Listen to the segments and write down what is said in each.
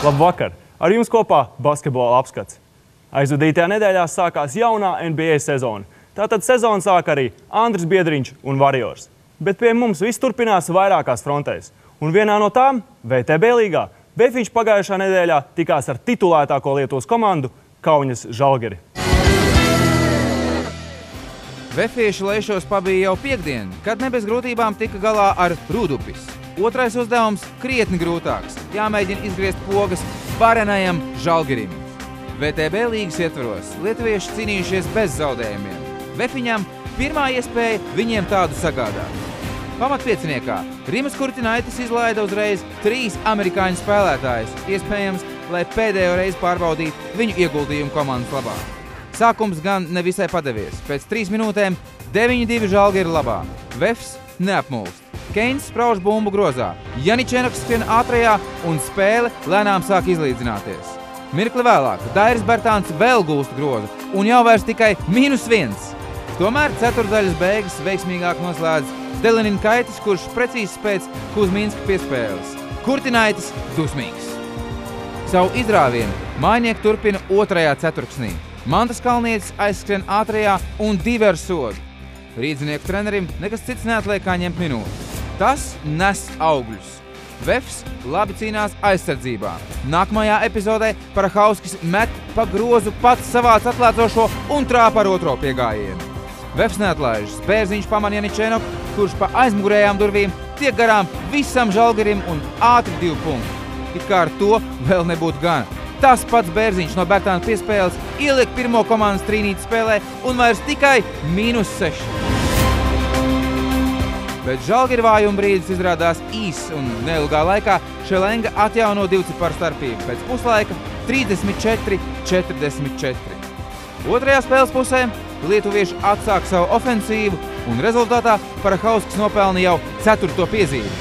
Labvakar! Ar jums kopā basketbola apskats. Aizvadītajā nedēļā sākās jaunā NBA sezona. Tātad sezonu sāk arī Andris Biedriņš un Warriors. Bet pie mums viss turpinās vairākās frontēs. Un vienā no tām – VTB līgā. Vefiņš pagājušā nedēļā tikās ar titulētāko Lietuvas komandu Kaunas Žalgiri. Vefieši lejšos pabija jau piekdien, kad ne bez grūtībām tika galā ar Rūdupis. Otrais uzdevums krietni grūtāks – jāmēģina izgriezt pogas varenajam Žalgirim. VTB līgas ietvaros lietuvieši cīnījušies bez zaudējumiem. Vefiņam pirmā iespēja viņiem tādu sagādāt. Pamatpieciniekā Rimas Kurtinaitis izlaida uzreiz 3 amerikāņu spēlētājus, iespējams, lai pēdējo reizi pārbaudītu viņu ieguldījumu komandas labā. Sākums gan nevisai padevies. Pēc 3 minūtēm 9-2 Žalgiri labā. Vefs neapmulst. Keins sprauž bumbu grozā. Janičenoks skrien ātrajā un spēle lēnām sāk izlīdzināties. Mirkli vēlāk Dairis Bertāns vēl gūst grozu un jau vairs tikai -1. Tomēr ceturdaļas beigas veiksmīgāk noslēdz Delenin Kaitis, kurš precīzi pēc Kuzminska piespēles. Kurtinaitis dusmīgs. Savu izrāvienu mājnieki turpina otrajā ceturksnī. Mantas Kalnietis aizskrien ātrajā un 2 ar sodu. Rīdzinieku trenerim nekas cits neatliek kā ņemt minūti. Tas nes augļus. Vefs labi cīnās aizsardzībā. Nākamajā epizodē Parahauskis met pa grozu pats savāc atlēcošo un trāpa ar otro piegājienu. Vefs neatlaižas. Bērziņš pamana Janičenoku, kurš pa aizmugurējām durvīm tiek garām visam Žalgirim un ātri 2 punkti. It kā ar to vēl nebūtu gana. Tas pats Bērziņš no Bertāna piespēles ieliek pirmo komandas trīnīti spēlē un vairs tikai -6. Bet Žalgiri vājuma brīdis izrādās īss un neilgā laikā Šelenga atjauno 2 ciparu starpību. Pēc puslaika 34-44. Otrajā spēles pusē lietuvieši atsāk savu ofensīvu un rezultātā Parahauskis nopelna jau 4. piezīmi.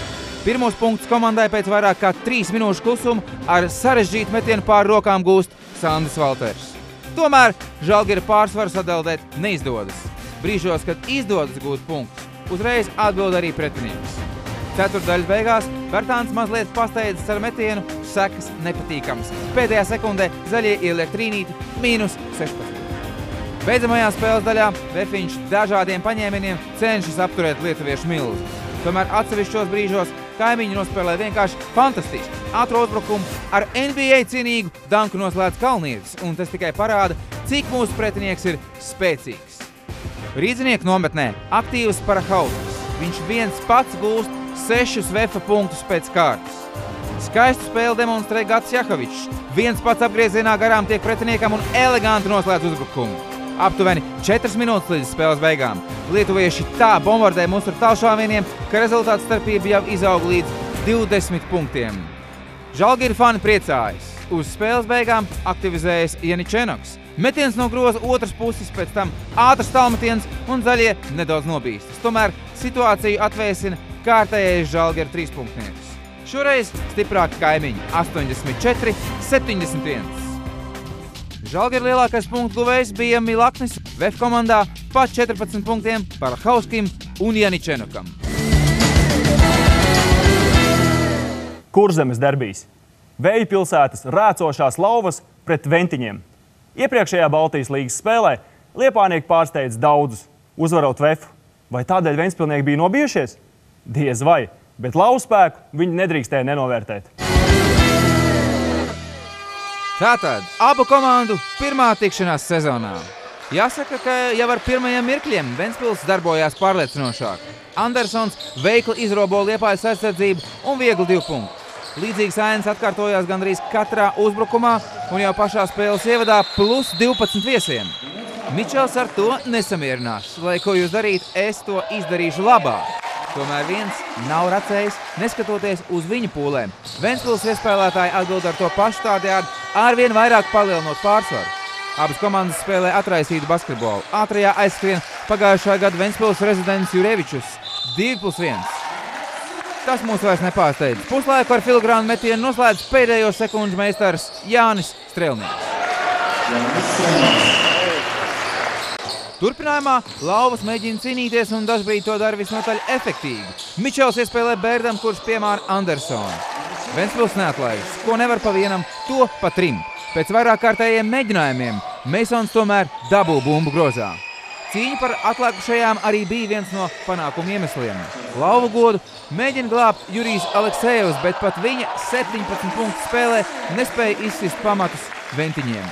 Pirmos punktus komandai pēc vairāk kā 3 minūšu klusuma ar sarežģītu metienu pār rokām gūst Sandis Valters. Tomēr Žalgiri pārsvaru sadaldēt neizdodas. Brīžos, kad izdodas gūt punktus, uzreiz atbild arī pretinieks. Ceturtdaļas beigās Bertāns mazliet pasteidzas ar metienu, sekas nepatīkamas. Pēdējā sekundē zaļie ieliek trīnīti -16. Beidzamajā spēles daļā Vefiņš dažādiem paņēmieniem cenšas apturēt lietuviešu milzi. Tomēr atsevišķos brīžos kaimiņi nospēlē vienkārši fantastiski. Ātro uzbrukumu ar NBA cienīgu danku noslēdz Kalnietis, un tas tikai parāda, cik mūsu pretinieks ir spēcīgs. Rīdzinieku nometnē aktīvs Parahauskis. Viņš viens pats gūst 6 Vefa punktus pēc kārtas. Skaistu spēli demonstrē Gats Jahovičs. Viens pats apgriezienā garām tiek pretiniekam un eleganti noslēdz uzbrukumu. Aptuveni 4 minūtes līdz spēles beigām. Lietuvieši tā bombardē mūs ar tālšāvieniem, ka rezultāta starpība jau izaug līdz 20 punktiem. Žalgiri fani priecājas. Uz spēles beigām aktivizējas Janičenoks. Metiens no groza otras puses, pēc tam ātrs tālmetiens un zaļie nedaudz nobīstas. Tomēr situāciju atvēsina kārtējais Žalgiri 3-punktnieks. Šoreiz stiprāki kaimiņi 84-71. Žalgiri lielākais punktu guvējs bija Milaknis. Vef komandā pa 14 punktiem Parahauskim un Janičenokam. Kurzemes derbijs. Vēju pilsētas rēcošās lauvas pret Ventiņiem. Iepriekšējā Baltijas līgas spēlē liepājnieki pārsteidz daudzus, uzvarot Vefu. Vai tādēļ ventspilnieki bija nobijušies? Diez vai, bet lauvu spēku viņi nedrīkstēja nenovērtēt. Tātad abu komandu pirmā tikšanās sezonā. Jāsaka, ka jau ar pirmajiem mirkļiem Ventspils darbojās pārliecinošāk. Andersons veikli izrobo Liepājas aizsardzību un viegli 2 punktu. Līdzīgas ainas atkārtojās gandrīz katrā uzbrukumā un jau pašā spēles ievadā +12 viesiem. Mičels ar to nesamierinās. Lai ko jūs darīt, es to izdarīšu labāk. Tomēr viens nav racējis, neskatoties uz viņu pūlēm. Ventspils iespēlētāji atbild ar to pašu tādējādi, arvien vairāk palielinot pārsvaru. Abas komandas spēlē atraisītu basketbolu. Ātrajā aizskrien pagājušā gada Ventspils rezidents Jurevičus 2+1. Tas mūs vairs nepārsteidz. Puslaiku ar filigrānu metienu noslēdz pēdējo sekundžu meistars Jānis Strelnieks. Turpinājumā lauvas mēģina cīnīties un dažbrīd to dara visnotaļ efektīvi. Mičels iespēlē Bērdam, kurš piemāra Andersonu. Ventspils neatlaižas, ko nevar pa vienam, to pa trim. Pēc vairāk kārtējiem mēģinājumiem Meisons tomēr dabū bumbu grozā. Cīņa par atlikušajām arī bija viens no panākumu iemesliem. Lauvu godu mēģina glābt Jurijs Aleksejevs, bet pat viņa 17 punktu spēlē nespēja izsist pamatus ventiņiem.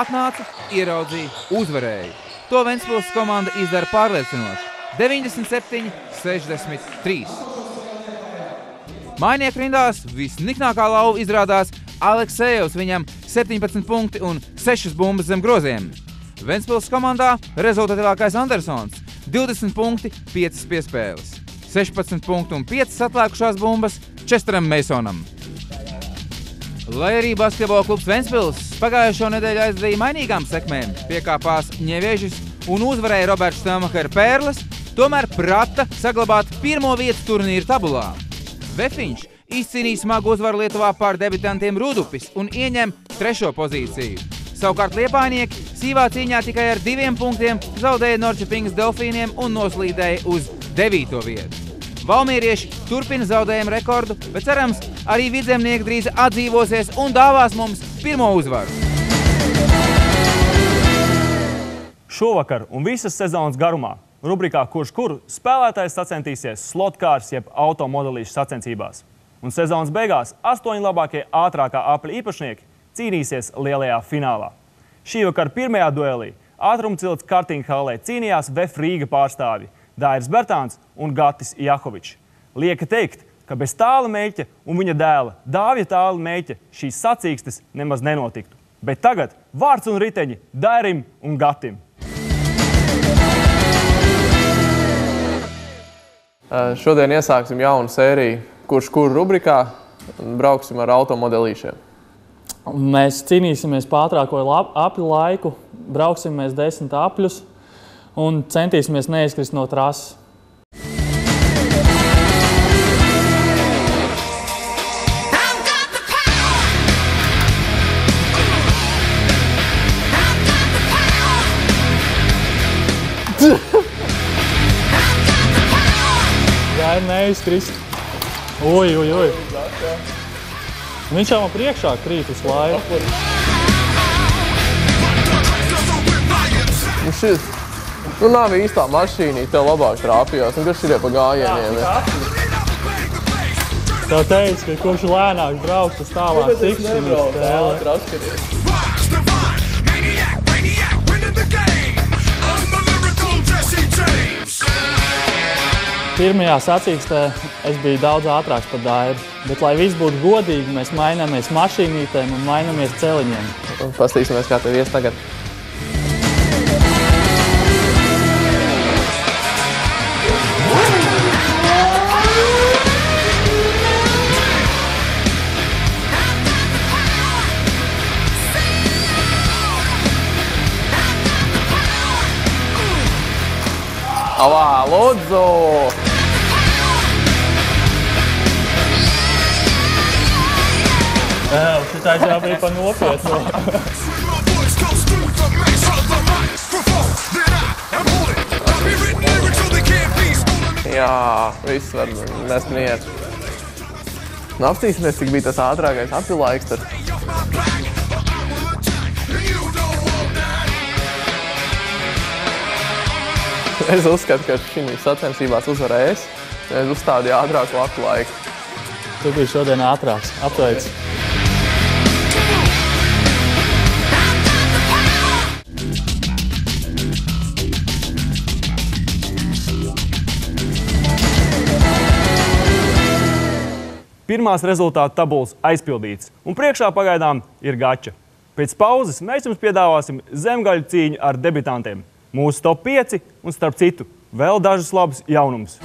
Atnāca, ieraudzīja, uzvarēja. To Ventspils komanda izdara pārliecinoši. 97-63. Mainieku rindās visniknākā lauva izrādās Aleksejevs, viņam 17 punkti un 6 bumbas zem groziem. Ventspils komandā rezultatīvākais Andersons, 20 punkti, 5 piespēles. 16 punkti un 5 atlikušās bumbas Česteram Meisonam. Lai arī basketbola klubs Ventspils pagājušo nedēļu aizdīja mainīgām sekmēm, piekāpās Ņeviežis un uzvarēja Roberts Stelmacher Pērles, tomēr prata saglabāt pirmo vietu turnīra tabulā. Vefiņš izcīnīja smagu uzvaru Lietuvā pār debitantiem Rudupis un ieņem 3. pozīciju. Savukārt liepainieki sīvā cīņā tikai ar 2 punktiem zaudēja Norčepingas Delfīniem un noslīdēja uz 9. vietu. Valmierieši turpina zaudējumu rekordu, bet cerams, arī vidzemnieki drīz atdzīvosies un dāvās mums pirmo uzvaru. Šovakar un visas sezonas garumā rubrikā Kurš kuru spēlētājs sacentīsies slotkārs jeb automodelīšu sacensībās. Un sezonas beigās 8 labākie ātrākā apļa īpašnieki cīnīsies lielajā finālā. Šī vakar pirmajā duelī ātrumcilts kartinga hallē cīnījās VEF Rīga pārstāvji Dairis Bertāns un Gatis Jahovičs. Lieka teikt, ka bez Tāla Meļķa un viņa dēla Dāvja Tāla Meļķa šīs sacīkstes nemaz nenotiktu. Bet tagad vārds un riteņi Dairim un Gatim. Šodien iesāksim jaunu sēriju Kurš kuru rubrikā un brauksim ar automodelīšiem. Mēs cīnīsimies pa ātrāko apļu laiku, brauksim mēs 10 apļus un centīsimies neizkrist no trases. Jā, neizkrist. Oj. Viņš jau man priekšā krīt uz laiku. Šis, nav īstā mašīnī, tev labāk trāpījās, un kas šitie pa gājieniem? Tev teicu, ka kurš lēnāk brauks, tas tālāk tiks šim spēlē. Pirmajā sacīkstē es biju daudz ātrāks par Dairu, bet, lai viss būtu godīgi, mēs maināmies mašīnītēm un maināmies celiņiem. Pastīsimies, kā tev ies tagad. Alā, lūdzu! Šitais jau bija pa nopietnu. Jā, viss var mest mieru. Nu, apstīsimies, cik bija tas ātrākais apļu laiks tad. Es uzskatu, ka šīs sacensībās uzvarēs, jo es uzstādīju ātrāko apļu laiku. Tu biji šodien ātrāks. Apsveic. Pirmās rezultātu tabulas aizpildīts, un priekšā pagaidām ir gača. Pēc pauzes mēs jums piedāvāsim zemgaļu cīņu ar debitantiem, mūsu top 5 un starp citu vēl dažus labus jaunumus.